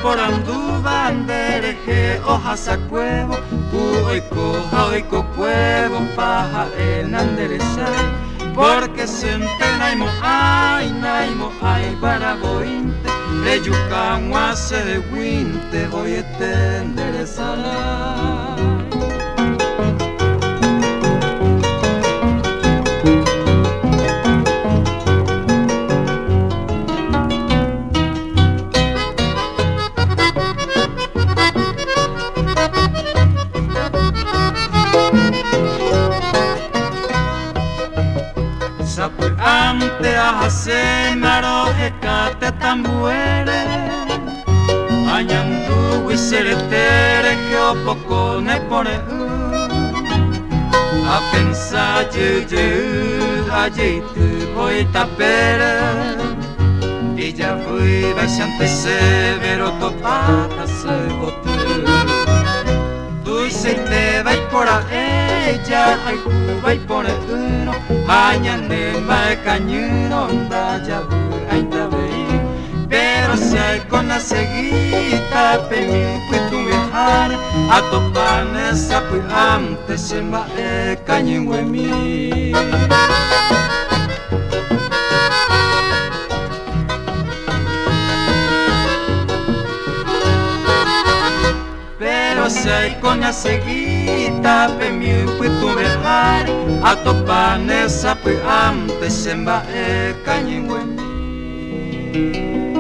por andu bandereje hojas a cuevo oiko cuevo paja en enderezar porque siente naimo ay para bointe eyucan hace de guinte voy a enderezar. Ante a hace maro hecate tambuere añandu wiseretere que poco ne pone a pensar ye ajeite voy tapere y ya fui bastante severo topata se bote tú se te va por a ella ay va y pone uno mañana va cañero onda ya ainda vei pero si hay con la seguita pemi pues tu viajar a topar esa pues antes se va cañero en mí. Pero si hay con la seguita pemi pues tu viajar a topar esa pues antes se va cañero en mí.